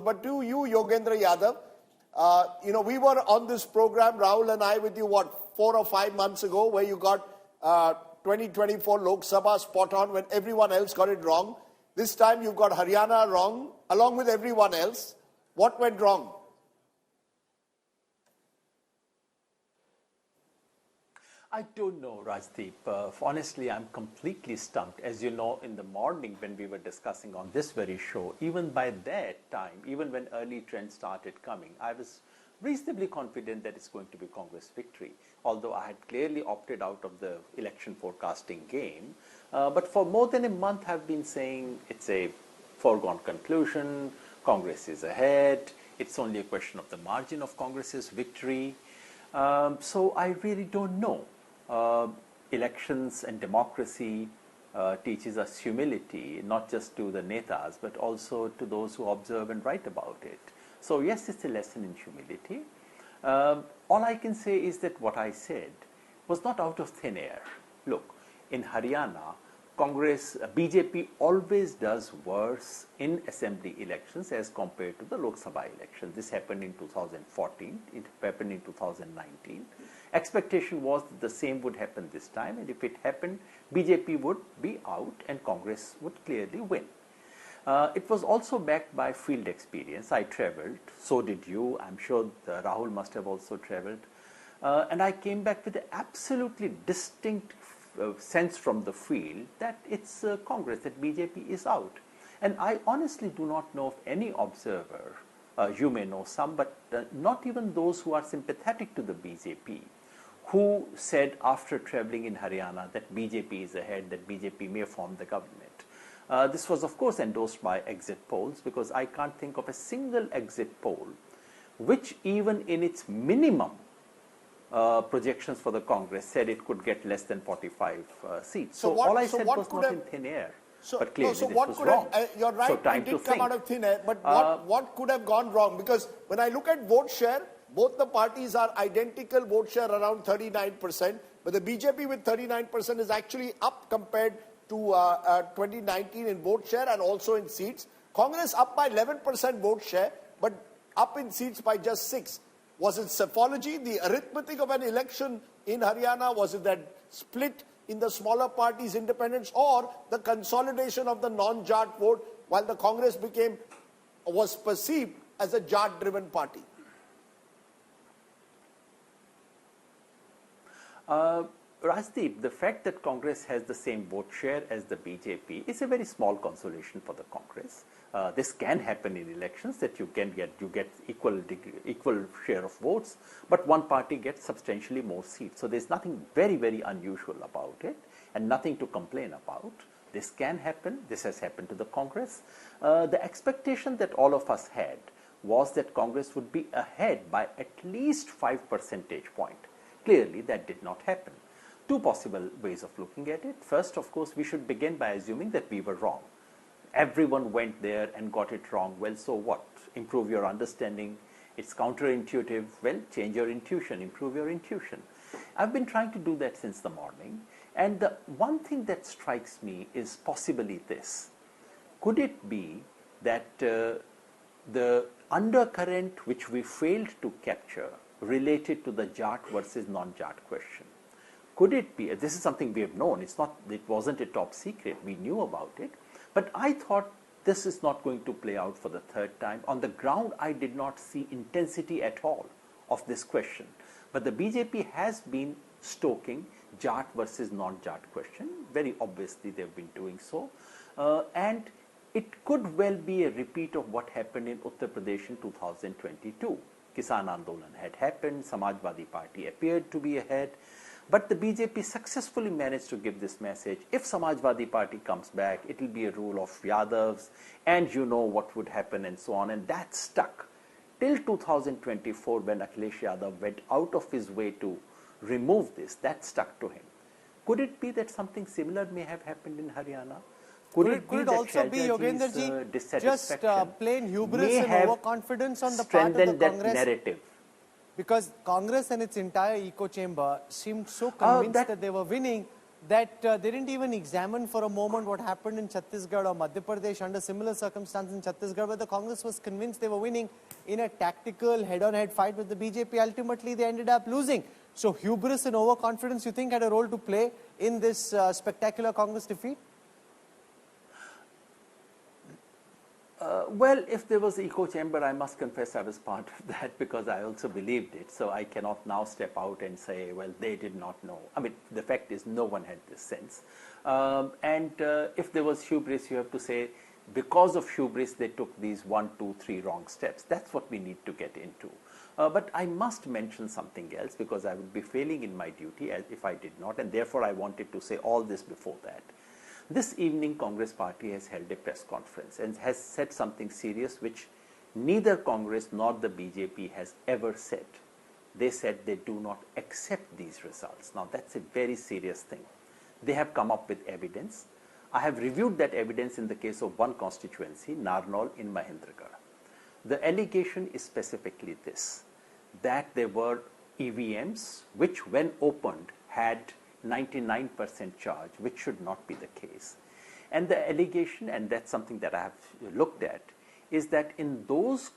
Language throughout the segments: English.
but to you, Yogendra Yadav, we were on this program, Rahul and I, with you, 4 or 5 months ago, where you got 2024 Lok Sabha spot on when everyone else got it wrong. This time you've got Haryana wrong, along with everyone else. What went wrong? I don't know, Rajdeep. Honestly, I'm completely stumped. As you know, in the morning when we were discussing on this very show, even by that time, even when early trends started coming, I was reasonably confident that it's going to be Congress victory, although I had clearly opted out of the election forecasting game. But for more than a month, I've been saying it's a foregone conclusion, Congress is ahead, it's only a question of the margin of Congress's victory. So I really don't know. Elections and democracy teaches us humility, not just to the netas, but also to those who observe and write about it. So yes, it's a lesson in humility. All I can say is that what I said was not out of thin air. Look, in Haryana, Congress, BJP always does worse in assembly elections as compared to the Lok Sabha election. This happened in 2014, it happened in 2019. Expectation was that the same would happen this time, and if it happened, BJP would be out and Congress would clearly win. It was also backed by field experience. I travelled, so did you. I'm sure Rahul must have also travelled. And I came back with an absolutely distinct sense from the field that it's Congress, that BJP is out. And I honestly do not know of any observer, you may know some, but not even those who are sympathetic to the BJP, who said after travelling in Haryana that BJP is ahead, that BJP may form the government. This was of course endorsed by exit polls, because I can't think of a single exit poll which even in its minimum projections for the Congress said it could get less than 45 seats. So all I said was not in thin air. But clearly this was wrong. You're right, so time it did to come think. out of thin air, but what could have gone wrong? Because when I look at vote share, both the parties are identical vote share, around 39%, but the BJP with 39% is actually up compared to 2019 in vote share and also in seats. Congress up by 11% vote share, but up in seats by just 6. Was it psephology, the arithmetic of an election in Haryana? Was it that split in the smaller parties' independence, or the consolidation of the non-Jat vote, while the Congress was perceived as a Jat-driven party? Rajdeep, the fact that Congress has the same vote share as the BJP is a very small consolation for the Congress. This can happen in elections, that you get equal share of votes, but one party gets substantially more seats. So there's nothing very, very unusual about it, and nothing to complain about. This can happen. This has happened to the Congress. The expectation that all of us had was that Congress would be ahead by at least 5 percentage points. Clearly, that did not happen. Two possible ways of looking at it. First, of course, we should begin by assuming that we were wrong. Everyone went there and got it wrong. Well, so what? Improve your understanding. It's counterintuitive. Well, change your intuition, improve your intuition. I've been trying to do that since the morning. And the one thing that strikes me is possibly this. Could it be that the undercurrent which we failed to capture related to the Jat versus non-Jat question? Could it be, this is something we have known, it wasn't a top secret, we knew about it, but I thought this is not going to play out for the third time. On the ground, I did not see intensity at all of this question. But the BJP has been stoking Jat versus non-Jat question. Very obviously, they've been doing so. And it could well be a repeat of what happened in Uttar Pradesh in 2022. Kisan Andolan had happened, Samajwadi Party appeared to be ahead. But the BJP successfully managed to give this message. If Samajwadi Party comes back, it will be a rule of Yadavs, and you know what would happen and so on. And that stuck till 2024, when Akhilesh Yadav went out of his way to remove this. That stuck to him. Could it be that something similar may have happened in Haryana? Could it also be, Yogendra ji, just plain hubris and overconfidence on the part of the Congress? Narrative. Because Congress and its entire echo chamber seemed so convinced that they were winning that they didn't even examine for a moment what happened in Chhattisgarh or Madhya Pradesh under similar circumstances in Chhattisgarh, where the Congress was convinced they were winning in a tactical head-on-head fight with the BJP. Ultimately, they ended up losing. So hubris and overconfidence, you think, had a role to play in this spectacular Congress defeat? Well, if there was echo chamber, I must confess I was part of that because I also believed it. So I cannot now step out and say, well, they did not know. I mean, the fact is no one had this sense. If there was hubris, you have to say, because of hubris, they took these 1, 2, 3 wrong steps. That's what we need to get into. But I must mention something else because I would be failing in my duty if I did not, and therefore I wanted to say all this before that. This evening, Congress party has held a press conference and has said something serious which neither Congress nor the BJP has ever said. They said they do not accept these results. Now, that's a very serious thing. They have come up with evidence. I have reviewed that evidence in the case of one constituency, Narnaul in Mahendragarh. The allegation is specifically this, that there were EVMs which, when opened, had 99% charge, which should not be the case. And the allegation, and that's something that I have looked at, is that in those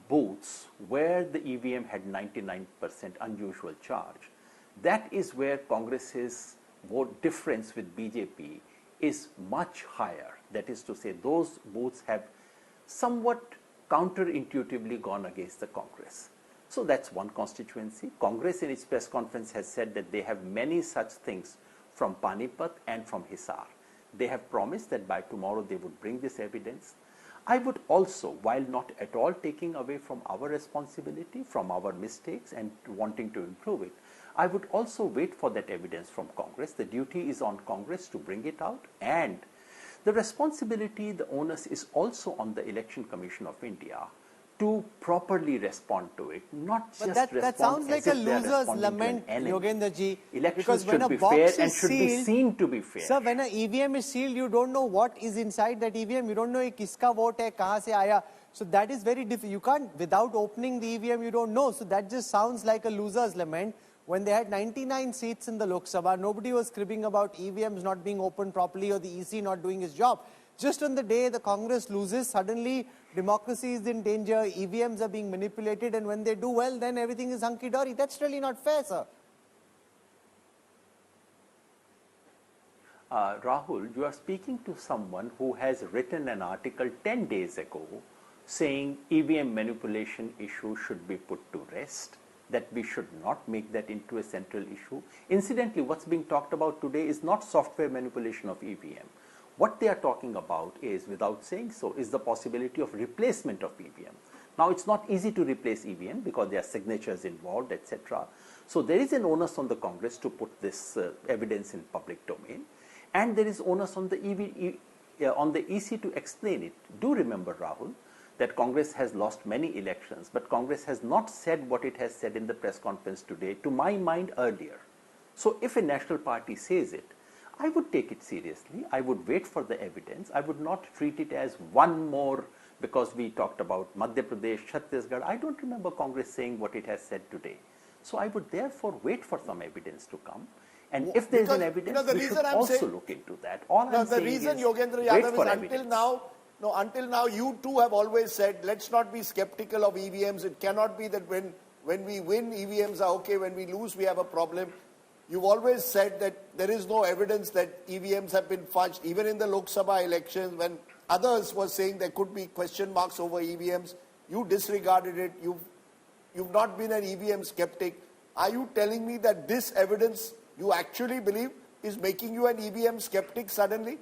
booths where the EVM had 99% unusual charge, that is where Congress's vote difference with BJP is much higher. That is to say, those booths have somewhat counterintuitively gone against the Congress. So that's one constituency. Congress in its press conference has said that they have many such things from Panipat and from Hisar. They have promised that by tomorrow they would bring this evidence. I would also, while not at all taking away from our responsibility, from our mistakes and wanting to improve it, I would also wait for that evidence from Congress. The duty is on Congress to bring it out, and the responsibility, the onus is also on the Election Commission of India to properly respond to it, not just respond. That sounds like a loser's lament, Yogendra ji. Elections should be fair and should be seen to be fair. Sir, when an EVM is sealed, you don't know what is inside that EVM. You don't know kiska vote hai, kahan se aaya. So that is very difficult. You can't, without opening the EVM, you don't know. So that just sounds like a loser's lament. When they had 99 seats in the Lok Sabha, nobody was cribbing about EVMs not being opened properly or the EC not doing its job. Just on the day the Congress loses, suddenly democracy is in danger, EVMs are being manipulated, and when they do well, then everything is hunky-dory. That's really not fair, sir. Rahul, you are speaking to someone who has written an article 10 days ago saying EVM manipulation issue should be put to rest, that we should not make that into a central issue. Incidentally, what's being talked about today is not software manipulation of EVM. What they are talking about is, without saying so, is the possibility of replacement of EVM. Now, it's not easy to replace EVM because there are signatures involved, etc. So there is an onus on the Congress to put this evidence in public domain, and there is onus on the EC to explain it. Do remember, Rahul, that Congress has lost many elections, but Congress has not said what it has said in the press conference today, to my mind, earlier. So if a national party says it, I would take it seriously. I would wait for the evidence. I would not treat it as one more, because we talked about Madhya Pradesh, Chhattisgarh. I don't remember Congress saying what it has said today. So I would therefore wait for some evidence to come. And if there is an evidence, we should also look into that. The reason, Yogendra Yadav, is until now, you too have always said, let's not be skeptical of EVMs. It cannot be that when we win, EVMs are okay. When we lose, we have a problem. You've always said that there is no evidence that EVMs have been fudged. Even in the Lok Sabha elections, when others were saying there could be question marks over EVMs, you disregarded it. You've not been an EVM skeptic. Are you telling me that this evidence you actually believe is making you an EVM skeptic suddenly?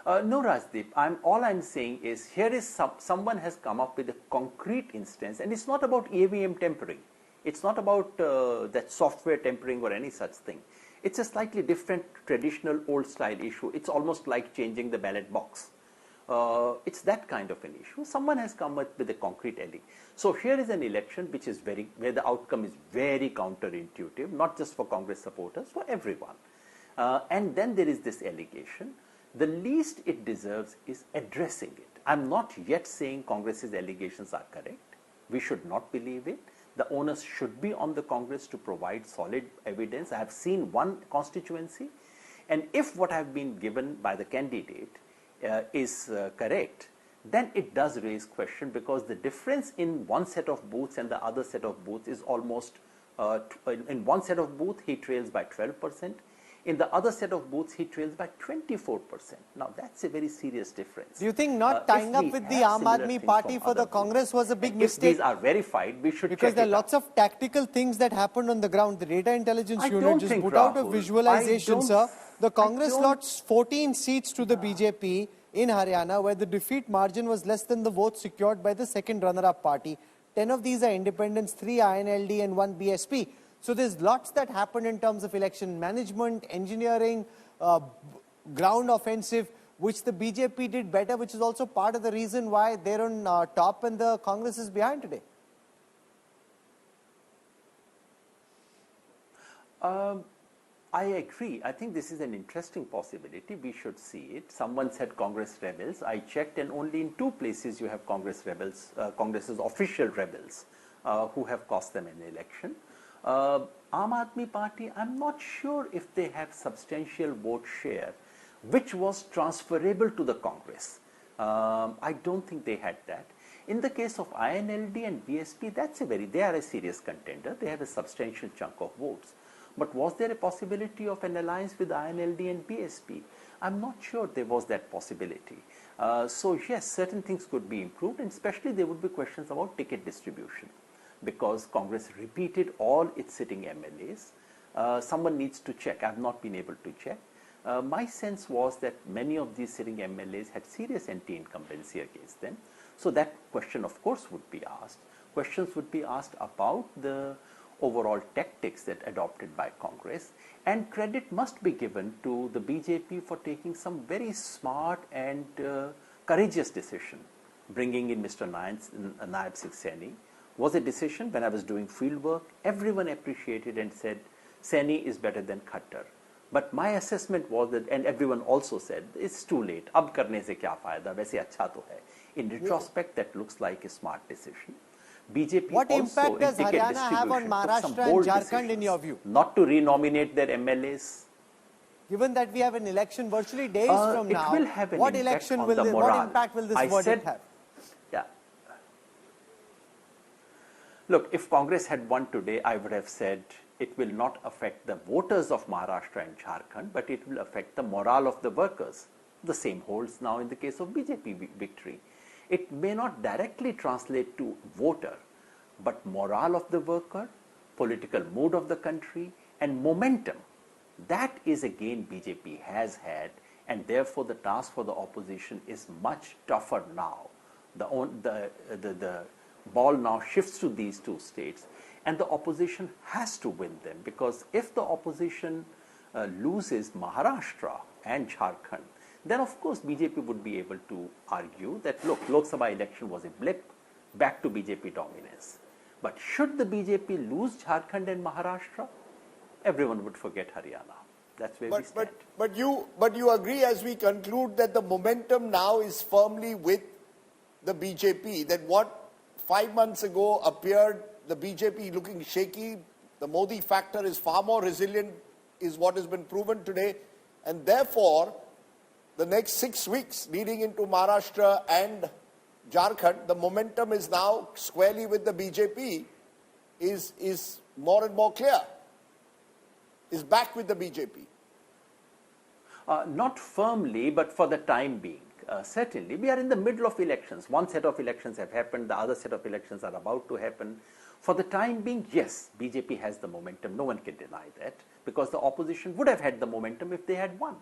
No, Rajdeep. All I'm saying is here is someone has come up with a concrete instance, and it's not about EVM tampering. It's not about that software tampering or any such thing. It's a slightly different, traditional, old-style issue. It's almost like changing the ballot box. It's that kind of an issue. Someone has come up with a concrete allegation. So here is an election which is where the outcome is very counterintuitive, not just for Congress supporters, for everyone. And then there is this allegation. The least it deserves is addressing it. I'm not yet saying Congress's allegations are correct. We should not believe it. The onus should be on the Congress to provide solid evidence. I have seen one constituency, and if what I have been given by the candidate is correct, then it does raise question, because the difference in one set of booths and the other set of booths is almost, in one set of booths he trails by 12%, in the other set of booths he trails by 24%. Now that's a very serious difference. Do you think not tying up with the Aam Aadmi Party for the Congress was a big mistake? If these are verified, we should because check there are it lots out. of tactical things that happened on the ground. The data intelligence I unit don't just think, put out a Rahul, visualization, sir. The Congress don't- lost 14 seats to the BJP in Haryana, where the defeat margin was less than the votes secured by the second runner-up party. 10 of these are independents, 3 INLD and 1 BSP. So there's lots that happened in terms of election management, engineering, ground offensive, which the BJP did better, which is also part of the reason why they're on top and the Congress is behind today. I agree. I think this is an interesting possibility. We should see it. Someone said Congress rebels. I checked, and only in 2 places you have Congress rebels, Congress's official rebels, who have cost them an election. Aam Aadmi Party, I'm not sure if they have substantial vote share, which was transferable to the Congress. I don't think they had that. In the case of INLD and BSP, they are a serious contender. They have a substantial chunk of votes. But was there a possibility of an alliance with INLD and BSP? I'm not sure there was that possibility. So yes, certain things could be improved, and especially there would be questions about ticket distribution, because Congress repeated all its sitting MLAs. Someone needs to check. I've not been able to check. My sense was that many of these sitting MLAs had serious anti-incumbency against them. So that question, of course, would be asked. Questions would be asked about the overall tactics that adopted by Congress, and credit must be given to the BJP for taking some very smart and courageous decision. Bringing in Mr. Naib Singh Saini was a decision. When I was doing field work, everyone appreciated and said Saini is better than Khattar. But my assessment was that, and everyone also said, it's too late. Ab karne se kya fayda? Waise acha to hai. In retrospect, that looks like a smart decision. BJP what also impact does in ticket Haryana have on distribution took some Maharashtra and bold Jharkhand in your decisions view? not to renominate their MLAs. Given that we have an election virtually days from now, It will have an what impact election on will the this, morale. what impact will this I verdict said, have? Yeah. Look, if Congress had won today, I would have said it will not affect the voters of Maharashtra and Jharkhand, but it will affect the morale of the workers. The same holds now in the case of BJP victory. It may not directly translate to voter, but morale of the worker, political mood of the country, and momentum. That is a gain BJP has had, and therefore the task for the opposition is much tougher now. The ball now shifts to these 2 states, and the opposition has to win them, because if the opposition loses Maharashtra and Jharkhand, then of course BJP would be able to argue that, look, Lok Sabha election was a blip, back to BJP dominance. But should the BJP lose Jharkhand and Maharashtra, everyone would forget Haryana. That's where we stand. But you agree, as we conclude, that the momentum now is firmly with the BJP, that what 5 months ago appeared the BJP looking shaky, the Modi factor is far more resilient, is what has been proven today, and therefore the next 6 weeks leading into Maharashtra and Jharkhand, the momentum is now squarely with the BJP, is more and more clear, is back with the BJP. Not firmly, but for the time being. Certainly, we are in the middle of elections. One set of elections have happened, the other set of elections are about to happen. For the time being, yes, BJP has the momentum. No one can deny that, because the opposition would have had the momentum if they had won.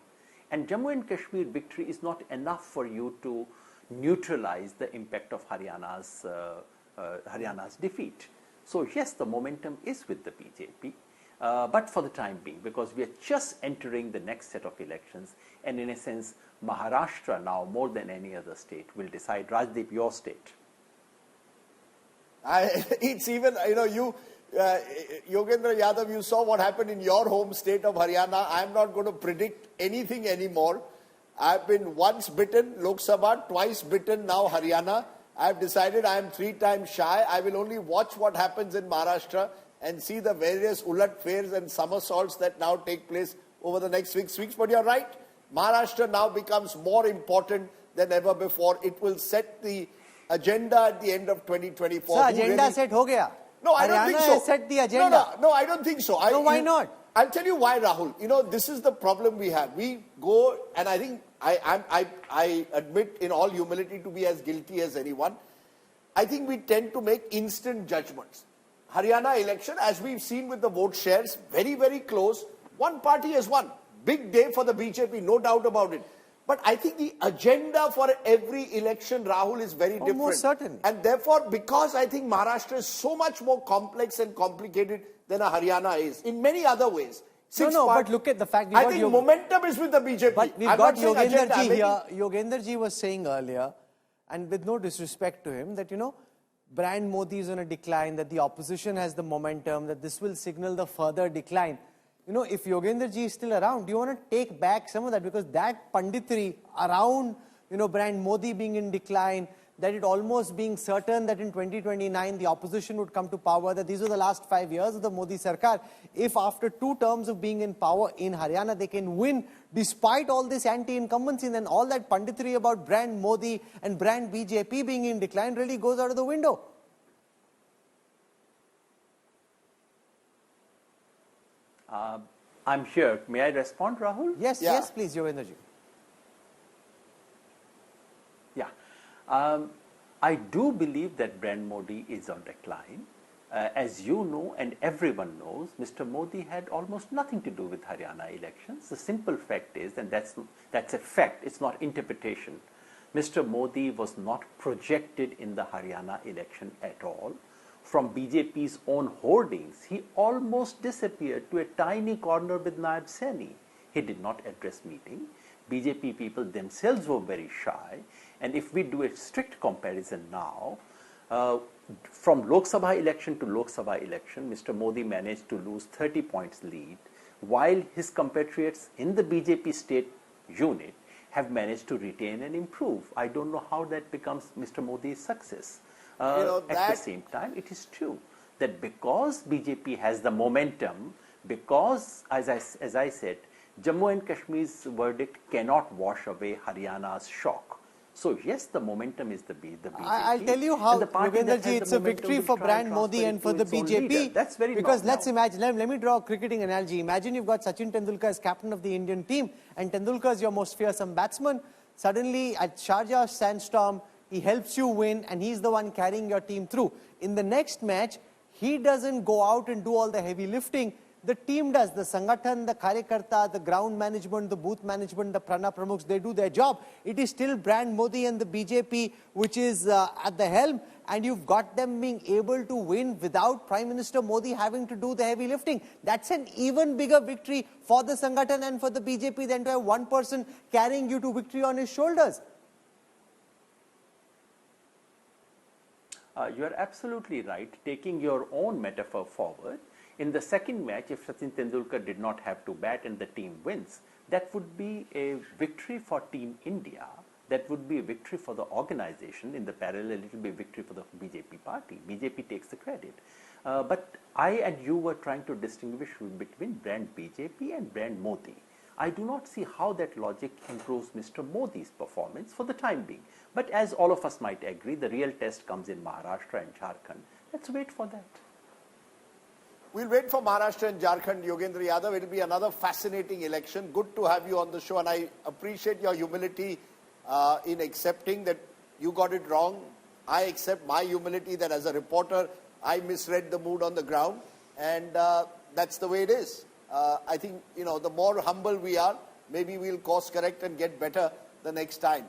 And Jammu and Kashmir victory is not enough for you to neutralize the impact of Haryana's defeat. So yes, the momentum is with the BJP, but for the time being, because we are just entering the next set of elections, and in a sense, Maharashtra now, more than any other state, will decide. Rajdeep, your state. It's even, Yogendra Yadav, you saw what happened in your home state of Haryana. I'm not going to predict anything anymore. I've been once bitten, Lok Sabha, twice bitten, now Haryana. I've decided I am 3 times shy. I will only watch what happens in Maharashtra and see the various ulat fairs and somersaults that now take place over the next 6 weeks. But you're right, Maharashtra now becomes more important than ever before. It will set the agenda at the end of 2024. So agenda set ho gaya? No, I don't think so. Haryana has set the agenda. No, I don't think so. No, why not? I'll tell you why, Rahul. You know, this is the problem we have. We go, and I think I admit in all humility to be as guilty as anyone. I think we tend to make instant judgments. Haryana election, as we've seen with the vote shares, very, very close. One party has won. Big day for the BJP, no doubt about it. But I think the agenda for every election, Rahul, is very different. Most certainly. And therefore, because I think Maharashtra is so much more complex and complicated than a Haryana is, in many other ways. But look at the fact I think momentum is with the BJP. But we've got Yogendra ji here. Yogendra ji was saying earlier, and with no disrespect to him, that, you know, brand Modi is on a decline, that the opposition has the momentum, that this will signal the further decline. You know, if Yogendra ji is still around, do you want to take back some of that? Because that panditry around, you know, brand Modi being in decline, that it almost being certain that in 2029 the opposition would come to power, that these were the last 5 years of the Modi Sarkar. If after 2 terms of being in power in Haryana they can win despite all this anti-incumbency, then all that panditry about brand Modi and brand BJP being in decline really goes out of the window. I'm here. May I respond, Rahul? Yes, yes, please, Yogendra ji. Yeah. I do believe that brand Modi is on decline. As you know and everyone knows, Mr. Modi had almost nothing to do with Haryana elections. The simple fact is, and that's a fact, it's not interpretation, Mr. Modi was not projected in the Haryana election at all. From BJP's own hoardings, he almost disappeared to a tiny corner with Naib Saini. He did not address meeting. BJP people themselves were very shy. And if we do a strict comparison now, from Lok Sabha election to Lok Sabha election, Mr. Modi managed to lose 30 points lead, while his compatriots in the BJP state unit have managed to retain and improve. I don't know how that becomes Mr. Modi's success. At the same time, it is true that because BJP has the momentum, because, as I said, Jammu and Kashmir's verdict cannot wash away Haryana's shock. So yes, the momentum is the BJP. I'll tell you how, Yogendra ji, it's a victory for brand Modi and for the BJP. That's very because let's imagine, let me draw a cricketing analogy. Imagine you've got Sachin Tendulkar as captain of the Indian team, and Tendulkar is your most fearsome batsman. Suddenly at Sharjah Sandstorm, he helps you win, and he's the one carrying your team through. In the next match, he doesn't go out and do all the heavy lifting. The team does. The Sangathan, the Karyakarta, the ground management, the booth management, the Prana Pramukhs, they do their job. It is still brand Modi and the BJP which is at the helm, and you've got them being able to win without Prime Minister Modi having to do the heavy lifting. That's an even bigger victory for the Sangathan and for the BJP than to have one person carrying you to victory on his shoulders. You are absolutely right. Taking your own metaphor forward, in the second match, if Sachin Tendulkar did not have to bat and the team wins, that would be a victory for Team India. That would be a victory for the organization. In the parallel, it will be a victory for the BJP party. BJP takes the credit. But I and you were trying to distinguish between brand BJP and brand Modi. I do not see how that logic improves Mr. Modi's performance for the time being. But as all of us might agree, the real test comes in Maharashtra and Jharkhand. Let's wait for that. We'll wait for Maharashtra and Jharkhand, Yogendra Yadav. It will be another fascinating election. Good to have you on the show, and I appreciate your humility in accepting that you got it wrong. I accept my humility that as a reporter, I misread the mood on the ground, and that's the way it is. I think, the more humble we are, maybe we'll course correct and get better the next time.